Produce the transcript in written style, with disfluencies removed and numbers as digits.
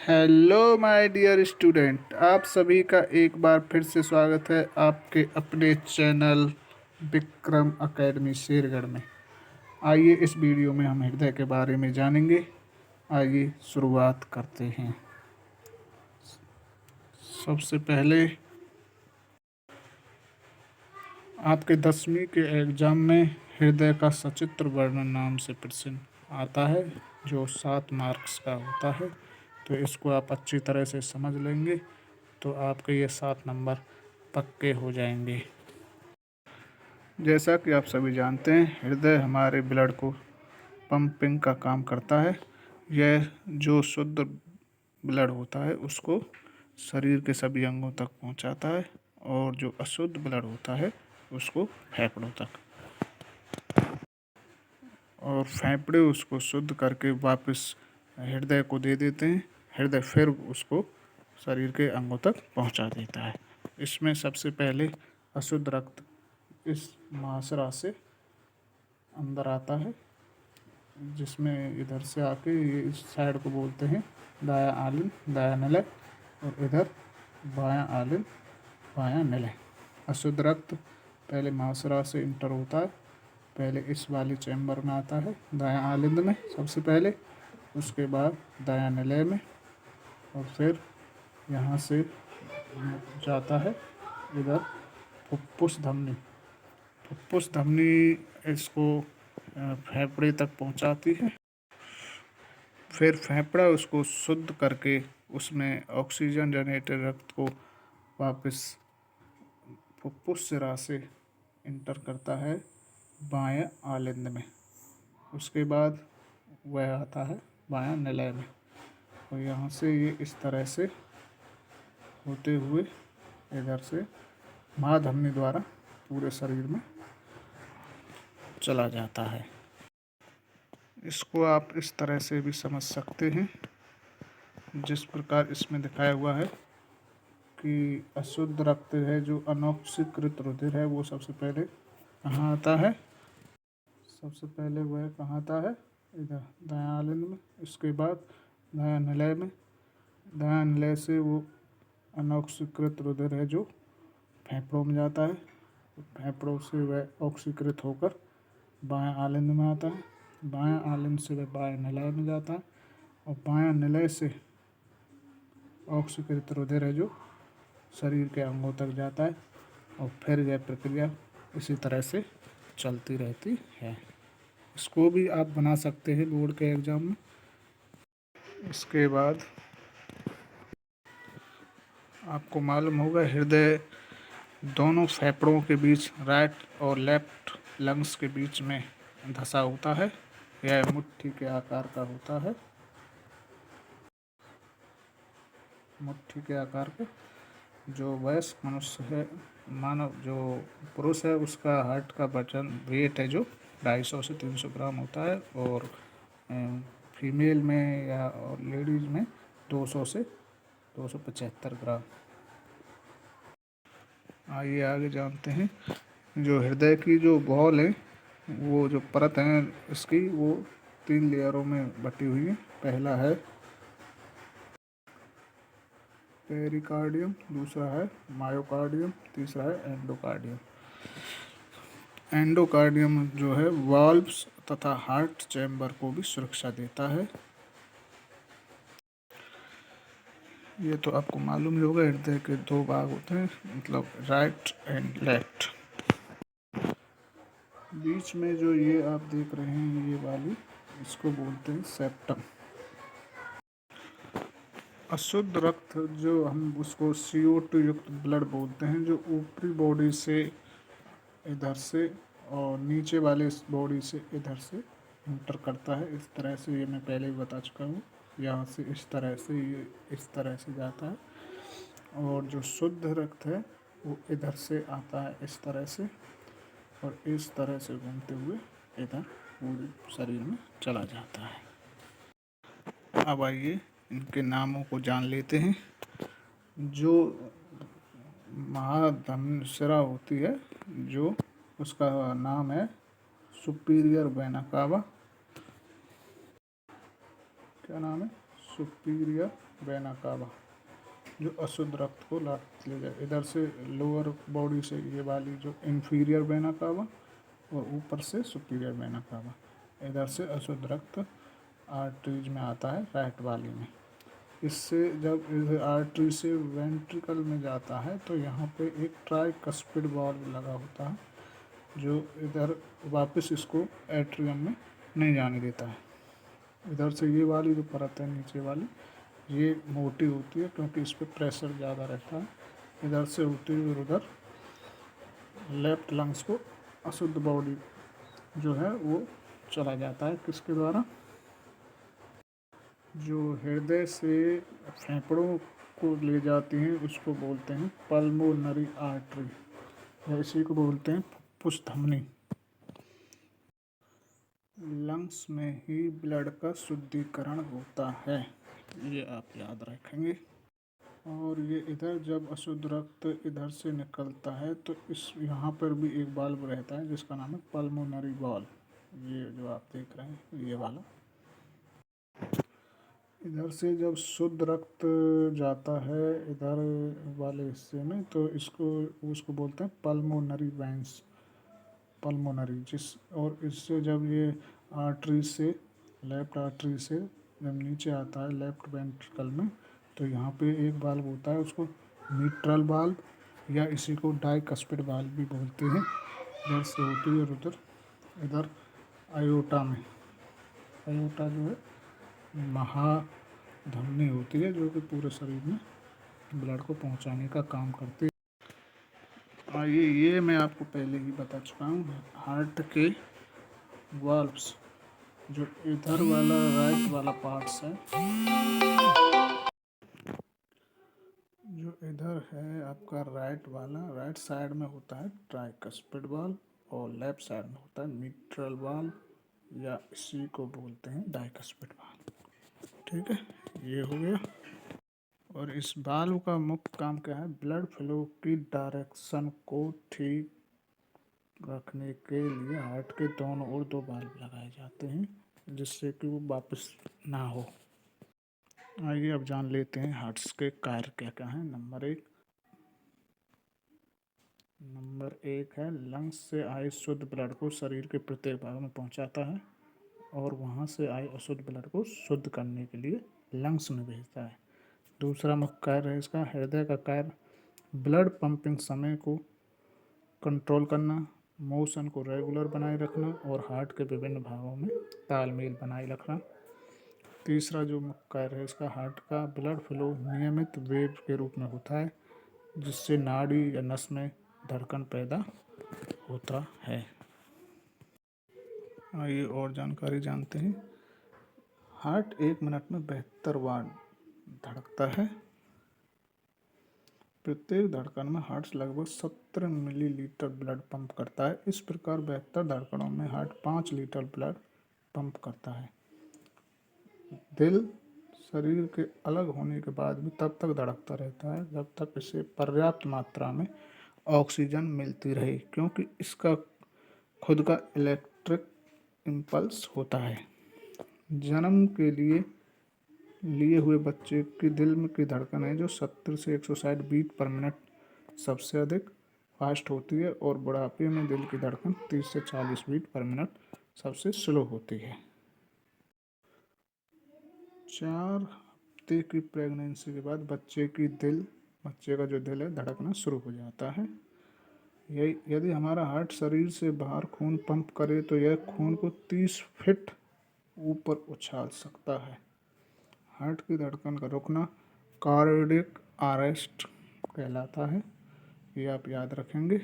Hello my dear student, आप सभी का एक बार फिर से स्वागत है आपके अपने चैनल विक्रम एकेडमी शेरगढ़ में। आइए इस वीडियो में हम हृदय के बारे में जानेंगे। आइए शुरुआत करते हैं। सबसे पहले आपके 10वीं के एग्ज़ाम में हृदय का सचित्र वर्णन नाम से प्रश्न आता है, जो 7 मार्क्स का होता है। तो इसको आप अच्छी तरह से समझ लेंगे तो आपके ये 7 नंबर पक्के हो जाएंगे। जैसा कि आप सभी जानते हैं, हृदय हमारे ब्लड को पंपिंग का काम करता है। यह जो शुद्ध ब्लड होता है उसको शरीर के सभी अंगों तक पहुंचाता है, और जो अशुद्ध ब्लड होता है उसको फेफड़ों तक, और फेफड़े उसको शुद्ध करके वापस हृदय को दे देते हैं। हृदय फिर उसको शरीर के अंगों तक पहुंचा देता है। इसमें सबसे पहले अशुद्ध रक्त इस महासरा से अंदर आता है, जिसमें इधर से आके ये इस साइड को बोलते हैं दायां आलिन दायां निलय, और इधर बायां आलिन बायां निलय। अशुद्ध रक्त पहले महासरा से इंटर होता है, पहले इस वाले चैम्बर में आता है दायां आलिंद में सबसे पहले, उसके बाद दायां निलय में, और फिर यहाँ से जाता है इधर फुफ्फुस धमनी। फुफ्फुस धमनी इसको फेफड़े तक पहुँचाती है। फिर फेफड़ा उसको शुद्ध करके उसमें ऑक्सीजन जनरेटेड रक्त को वापस फुफ्फुस सिरा से इंटर करता है बायां आलिंद में। उसके बाद वह आता है बायां निलय में, और यहाँ से ये इस तरह से होते हुए इधर से महाधमनी द्वारा पूरे शरीर में चला जाता है। इसको आप इस तरह से भी समझ सकते हैं, जिस प्रकार इसमें दिखाया हुआ है कि अशुद्ध रक्त है जो अनॉक्सीकृत रुधिर है, वो सबसे पहले कहाँ आता है। सबसे पहले वह कहाँ आता है, इधर दायां आलिंद में। इसके बाद दायां निलय में। दायां निलय से वो अनॉक्सीकृत रुधिर है जो फेफड़ों में जाता है। फेफड़ों से वह ऑक्सीकृत होकर बायां आलिंद में आता है। बायां आलिंद से वह बायां निलय में जाता है, और बायां निलय से ऑक्सीकृत रुधिर है जो शरीर के अंगों तक जाता है, और फिर यह प्रक्रिया इसी तरह से चलती रहती है। इसको भी आप बना सकते हैं बोर्ड के एग्ज़ाम में। इसके बाद आपको मालूम होगा हृदय दोनों फेफड़ों के बीच राइट और लेफ्ट लंग्स के बीच में धंसा होता है। यह मुट्ठी के आकार का होता है। मुट्ठी के आकार का जो वयस्क मनुष्य है, मानव जो पुरुष है, उसका हार्ट का वजन वेट है जो 250 से 300 ग्राम होता है, और फीमेल में या और लेडीज़ में 200 से 275 ग्राम। आइए आगे जानते हैं। जो हृदय की जो बॉल है, वो जो परत है इसकी, वो 3 लेयरों में बटी हुई है। पहला है पेरिकार्डियम, दूसरा है मायोकार्डियम, तीसरा है एंडोकार्डियम। एंडोकार्डियम जो है वाल्व्स तथा हार्ट चैम्बर को भी सुरक्षा देता है। ये तो आपको मालूम ही होगा, हृदय के 2 भाग होते हैं, मतलब राइट एंड लेफ्ट। बीच में जो ये आप देख रहे हैं ये वाली, इसको बोलते हैं सेप्टम। अशुद्ध रक्त जो हम उसको CO2 युक्त ब्लड बोलते हैं, जो ऊपरी बॉडी से इधर से और नीचे वाले बॉडी से इधर से इंटर करता है। इस तरह से ये मैं पहले ही बता चुका हूँ। यहाँ से इस तरह से ये इस तरह से जाता है, और जो शुद्ध रक्त है वो इधर से आता है इस तरह से, और इस तरह से घूमते हुए इधर पूरे शरीर में चला जाता है। अब आइए इनके नामों को जान लेते हैं। जो महाधमनिशिरा होती है, जो उसका नाम है सुपीरियर वेना कावा। क्या नाम है? सुपीरियर वेना कावा, जो अशुद्ध रक्त को ले जाए। इधर से लोअर बॉडी से ये वाली जो इंफीरियर वेना कावा और ऊपर से सुपीरियर वेना कावा। इधर से अशुद्ध रक्त आर्टरीज में आता है राइट वाली में। इससे जब इस आर्टरी से वेंट्रिकल में जाता है तो यहाँ पे एक ट्राइकस्पिड वाल्व लगा होता है जो इधर वापस इसको एट्रियम में नहीं जाने देता है। इधर से ये वाली जो परत है नीचे वाली, ये मोटी होती है क्योंकि इस पर प्रेशर ज़्यादा रहता है। इधर से होती हुई उधर लेफ्ट लंग्स को अशुद्ध बॉडी जो है वो चला जाता है। किसके द्वारा? जो हृदय से फेफड़ों को ले जाती हैं उसको बोलते हैं पल्मोनरी आर्टरी, या इसी को बोलते हैं फुफ्फुस धमनी। लंग्स में ही ब्लड का शुद्धिकरण होता है, ये आप याद रखेंगे। और ये इधर जब अशुद्ध रक्त इधर से निकलता है तो इस यहाँ पर भी एक वाल्व रहता है जिसका नाम है पल्मोनरी वाल्व। ये जो आप देख रहे हैं ये वाला, इधर से जब शुद्ध रक्त जाता है इधर वाले हिस्से में तो उसको बोलते हैं पल्मोनरी वेंस, पल्मोनरी। और इससे जब ये आर्टरी से लेफ्ट आर्टरी से जब नीचे आता है लेफ्ट वेंट्रिकल में तो यहाँ पे एक वाल्व होता है, उसको मिट्रल वाल्व या इसी को डाइकस्पिड वाल्व भी बोलते हैं। इधर से होती है और उधर इधर आयोटा में, आयोटा जो है महाधमनी होती है जो कि पूरे शरीर में ब्लड को पहुंचाने का काम करती है। ये मैं आपको पहले ही बता चुका हूँ। हार्ट के वाल्व्स जो इधर वाला राइट वाला पार्ट्स है, जो इधर है आपका राइट वाला, राइट साइड में होता है ट्राइकस्पिड वाल्व और लेफ्ट साइड में होता है मिट्रल वाल्व या इसी को बोलते हैं डाइकस्पिड वाल्व। ठीक है, ये हो गया। और इस वाल्व का मुख्य काम क्या है? ब्लड फ्लो की डायरेक्शन को ठीक रखने के लिए हार्ट के दोनों ओर दो वाल्व लगाए जाते हैं जिससे कि वो वापस ना हो। आइए अब जान लेते हैं हार्ट्स के कार्य क्या क्या हैं। नंबर एक है लंग्स से आए शुद्ध ब्लड को शरीर के प्रत्येक भाग में पहुंचाता है और वहां से आए अशुद्ध ब्लड को शुद्ध करने के लिए लंग्स में भेजता है। दूसरा मुख्य कार्य है इसका हृदय का कार्य ब्लड पंपिंग समय को कंट्रोल करना, मोशन को रेगुलर बनाए रखना और हार्ट के विभिन्न भागों में तालमेल बनाए रखना। तीसरा जो मुख्य कार्य है इसका हार्ट का ब्लड फ्लो नियमित वेव के रूप में होता है जिससे नाड़ी या नस में धड़कन पैदा होता है। आइए और जानकारी जानते हैं। हार्ट 1 मिनट में 72 बार धड़कता है। प्रत्येक धड़कन में हार्ट लगभग 17 मिलीलीटर ब्लड पंप करता है। इस प्रकार 72 धड़कनों में हार्ट 5 लीटर ब्लड पंप करता है। दिल शरीर के अलग होने के बाद भी तब तक धड़कता रहता है जब तक इसे पर्याप्त मात्रा में ऑक्सीजन मिलती रहे, क्योंकि इसका खुद का इलेक्ट्रिक इम्पल्स होता है। जन्म के लिए हुए बच्चे की दिल में की धड़कन है जो 70 से 160 बीट पर मिनट सबसे अधिक फास्ट होती है और बुढ़ापे में दिल की धड़कन 30 से 40 बीट पर मिनट सबसे स्लो होती है। 4 हफ्ते की प्रेगनेंसी के बाद बच्चे का जो दिल है धड़कना शुरू हो जाता है। यदि हमारा हार्ट शरीर से बाहर खून पंप करे तो यह खून को 30 फीट ऊपर उछाल सकता है। हार्ट की धड़कन का रुकना कार्डियक अरेस्ट कहलाता है, ये आप याद रखेंगे।